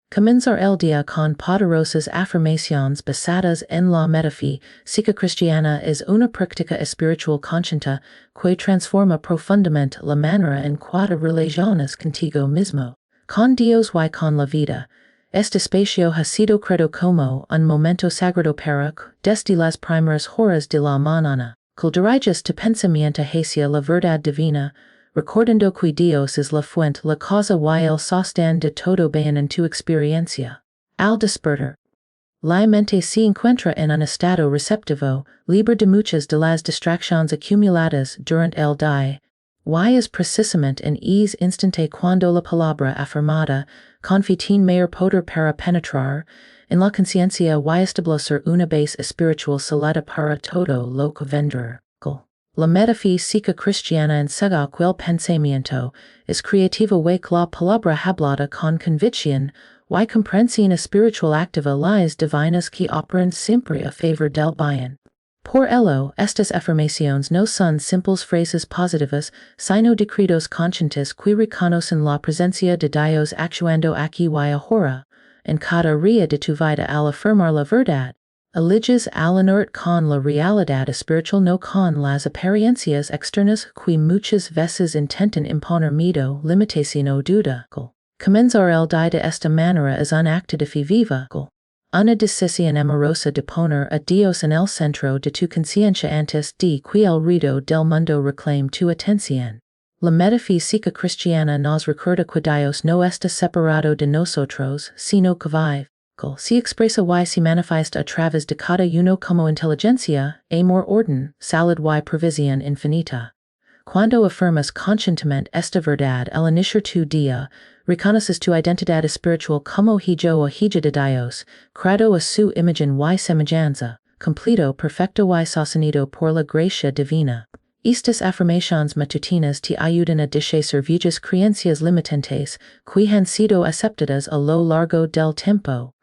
Comienza el día con poderosas afirmaciones basadas en la metafísica cristiana es una práctica espiritual consciente que transforma profundamente la manera en que relacionas contigo mismo, con Dios y con la vida. Este espacio ha sido creado como un momento sagrado para que, desde las primeras horas de la mañana, que diriges tu pensamiento hacia la verdad divina, recordando que Dios es la fuente, la causa y el sostén de todo bien en tu experiencia. Al despertar, la mente se encuentra en un estado receptivo, libre de muchas de las distracciones acumuladas durante el día. Y es precisamente en ese instante cuando la palabra afirmada tiene mayor poder para penetrar en la conciencia y establecer una base espiritual sólida para todo lo que vendrá. La metafísica cristiana enseña que el pensamiento es creativo y que la palabra hablada con convicción y comprensión espiritual activa las divinas que operan siempre a favor del bien. Por ello, estas afirmaciones no son simples frases positivas, sino decretos conscientes que reconocen la presencia de Dios actuando aquí y ahora, en cada día de tu vida al afirmar la verdad. Eliges al unirte con la realidad espiritual no con las apariencias externas que muchas veces intentan imponer miedo, limitación o duda. Comenzar el día de esta manera es un acto de fe viva, una decisión amorosa de poner a Dios en el centro de tu conciencia antes de que el ruido del mundo reclame tu atención. La metafísica cristiana nos recuerda que Dios no está separado de nosotros, sino que vive. Se expresa y se manifiesta a través de cada uno como inteligencia, amor, orden, salud y provisión infinita. Cuando afirmas conscientemente esta verdad al iniciar tu día, reconoces tu identidad espiritual como hijo o hija de Dios, creado a su imagen y semejanza, completo, perfecto y sostenido por la gracia divina. Estas afirmaciones matutinas te ayudan a deshacer viejas creencias limitantes que han sido aceptadas a lo largo del tiempo,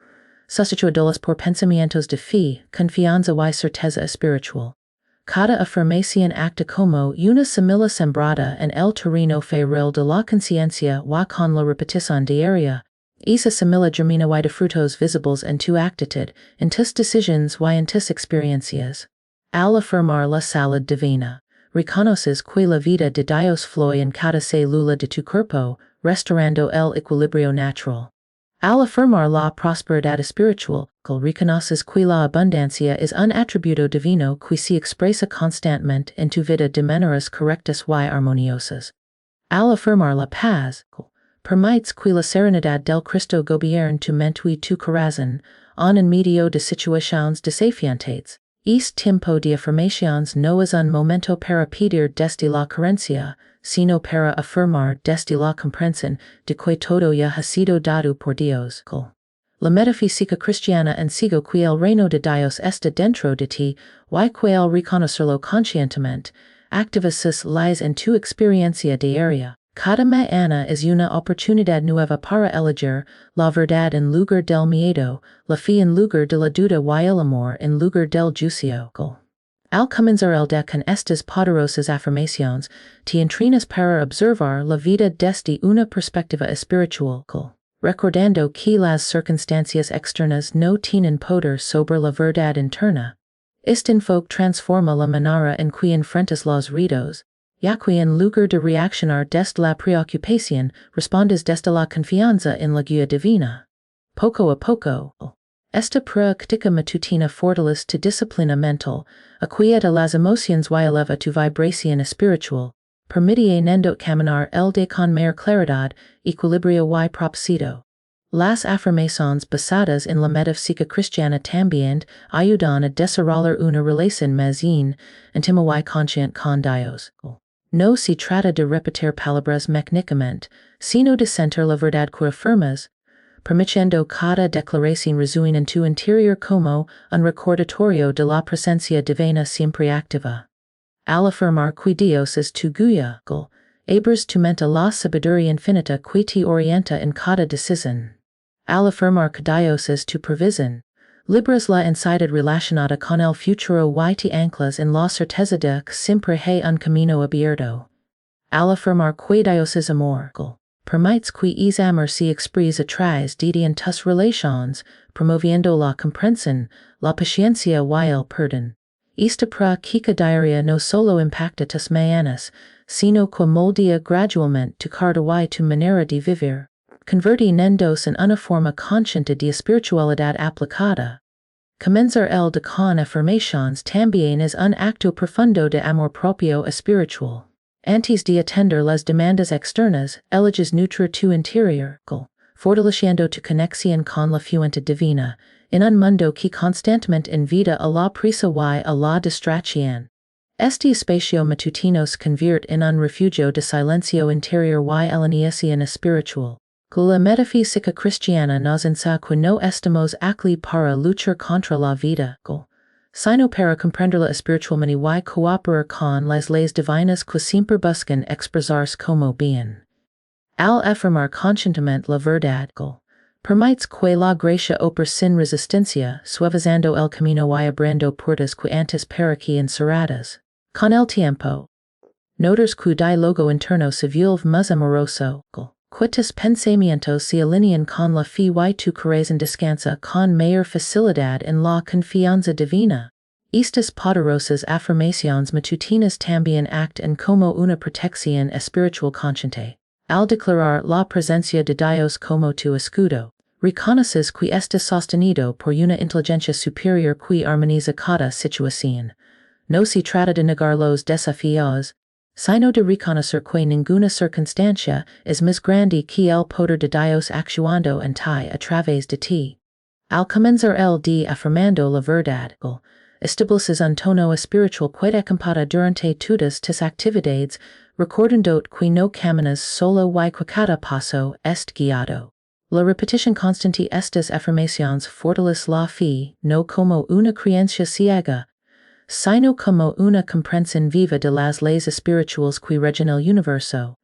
sustituidas por pensamientos de fe, confianza y certeza espiritual. Cada afirmación acta como una semilla sembrada en el terreno feral de la conciencia y con la repetición diaria. Esa semilla germina y de frutos visibles en tu actitud, en tus decisiones y en tus experiencias. Al afirmar la salud divina, reconoces que la vida de Dios fluye en cada célula de tu cuerpo, restaurando el equilibrio natural. Al afirmar la prosperidad espiritual, reconoces que la abundancia es un atributo divino que se expresa constantemente en tu vida de maneras correctas y armoniosas. Al afirmar la paz, permites que la serenidad del Cristo gobierne tu mente y tu corazón, en medio de situaciones desafiantes. Este tiempo de afirmaciones no es un momento para pedir desde la carencia, sino para afirmar desde la comprensión de que todo ya ha sido dado por Dios. La metafísica cristiana enseña que el reino de Dios está dentro de ti, y que el reconocerlo conscientemente, activa sus leyes en tu experiencia diaria. Cada mañana es una oportunidad nueva para elegir la verdad en lugar del miedo, la fe en lugar de la duda y el amor en lugar del juicio. Al comenzar el día con estas poderosas afirmaciones, te entrenas para observar la vida desde una perspectiva espiritual, recordando que las circunstancias externas no tienen poder sobre la verdad interna. Este enfoque transforma la manera en que enfrentas los retos, ya que en lugar de reaccionar desde la preocupación, respondes desde la confianza en la guía divina. Poco a poco, esta práctica matutina fortalece tu disciplina mental, aquieta las emociones y eleva tu vibración espiritual, permitiendo caminar el día con mayor claridad, equilibrio y propósito. Las afirmaciones basadas en la metafísica cristiana también ayudan a desarrollar una relación más íntima y consciente con Dios. No se trata de repetir palabras mecánicamente, sino de sentir la verdad que afirmas, permitiendo cada declaración resuene en tu interior como un recordatorio de la presencia divina siempre activa. Al afirmar que Dios es tu guía, abres tu mente a la sabiduría infinita que te orienta en cada decisión. Al afirmar que Dios es tu provisión, libras la ansiedad relacionada con el futuro y te anclas en la certeza de que siempre hay un camino abierto. Al afirmar que Dios es amor, permites qui es amor si exprise a través de en tus relaciones, promoviendo la comprensión, la paciencia y el perdón. Esta práctica diaria no solo impacta tus mañanas, sino que moldea gradualmente tu carta y tu manera de vivir, convirtiéndose en una forma consciente de espiritualidad aplicada. Comenzar el de con afirmaciones también es un acto profundo de amor propio espiritual. Antes de atender las demandas externas, eliges nutrir tu interior, fortaleciendo tu conexión con la fuente divina, en un mundo que constantemente invita a la prisa y a la distracción. Este espacio matutino se convierte en un refugio de silencio interior y alineación espiritual. La Metafísica Cristiana nos enseña que no estamos aquí para luchar contra la vida, sino para comprenderla espiritualmente y cooperar con las leyes divinas que siempre buscan expresarse como bien. Al afirmar conscientemente la verdad, permites que la gracia opere sin resistencia, suavizando el camino y abriendo puertas que antes parecían cerradas. Con el tiempo, notas que diálogo interno se vuelve más amoroso, que tus pensamientos se alinean con la fe y tu corazón descansa con mayor facilidad en la confianza divina. Estas poderosas afirmaciones matutinas también actan como una protección espiritual consciente. Al declarar la presencia de Dios como tu escudo, reconoces que está sostenido por una inteligencia superior que armoniza cada situación. No se trata de negar los desafíos, sino de reconocer que ninguna circunstancia es más grande que el poder de Dios actuando en ti a través de ti. Al comenzar el día afirmando la verdad, estableces un tono espiritual que acompaña durante todas tus actividades, recordando que no caminas solo y que cada paso es guiado. La repetición constante estas afirmaciones fortalece la fe, no como una creencia ciega, sino como una comprensión viva de las leyes espirituales que rigen el universo.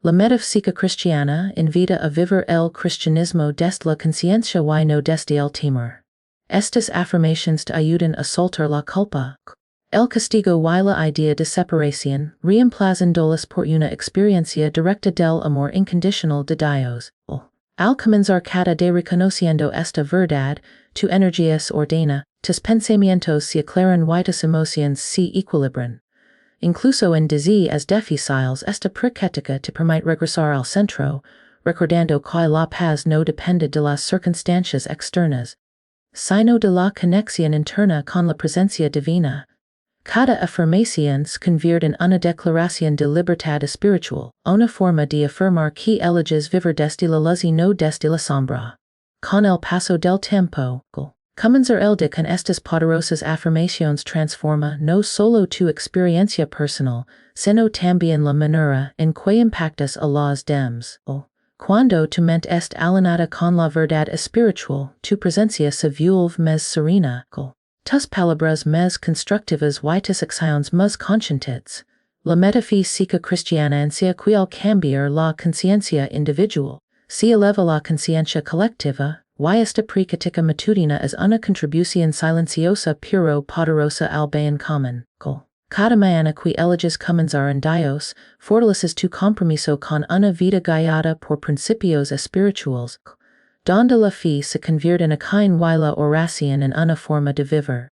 La Metafísica Cristiana invita a vivir el cristianismo desde la conciencia y no desde el temor. Estas afirmaciones te ayudan a soltar la culpa, el castigo y la idea de separación, reemplazándolas por una experiencia directa del amor incondicional de Dios. Al comenzar cada día reconociendo esta verdad, tu energía se ordena, tus pensamientos se aclaran y tus emociones se equilibran. Incluso en días difíciles esta práctica te permite regresar al centro, recordando que la paz no depende de las circunstancias externas, sino de la conexión interna con la presencia divina. Cada afirmación se convierte en una declaración de libertad espiritual, una forma de afirmar que eliges vivir desde la luz y no desde la sombra. Con el paso del tiempo, comenzar el día con estas poderosas afirmaciones transforma no solo tu experiencia personal, sino también la manera en que impactas a los demás. Cuando tu mente está alineada con la verdad espiritual, tu presencia se vuelve más serena. Tus palabras más constructivas y tus acciones más conscientes. La Metafísica Cristiana enseña que al cambiar la conciencia individual, se eleva la conciencia colectiva, y esta práctica matutina es una contribución silenciosa pero poderosa al bien común. Cada mañana que eliges comenzar en Dios, fortaleces tu compromiso con una vida guiada por principios espirituales, donde la fe se convierte en akin y la oración en una forma de vivir.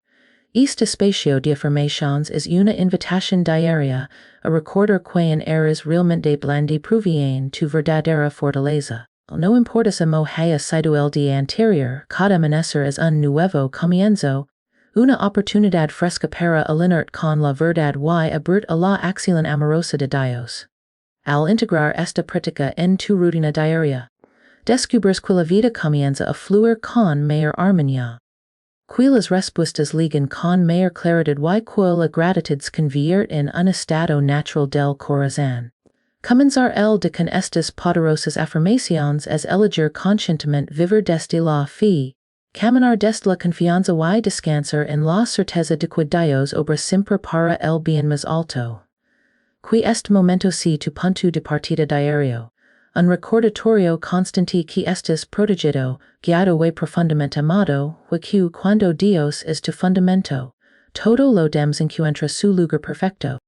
Este espacio de afirmaciones es una invitación diaria a recordar que eres realmente blande proveen tu verdadera fortaleza. No importa cómo haya sido el día anterior, cada amanecer es un nuevo comienzo, una oportunidad fresca para alinearte con la verdad y abrir a la acción amorosa de Dios. Al integrar esta práctica en tu rutina diaria, descubres que la vida comienza a fluir con mayor armonía, que las respuestas ligan con mayor claridad y que la gratitud se convierte en un estado natural del corazón. Comenzar el día con estas poderosas afirmaciones es elegir conscientemente vivir desde la fe, caminar desde la confianza y descansar en la certeza de que Dios obra siempre para el bien más alto. Que este momento sea tu punto de partida diario, un recordatorio constante que estás protegido, guiado y profundamente amado, y que cuando Dios es tu fundamento, todo lo demás encuentra su lugar perfecto.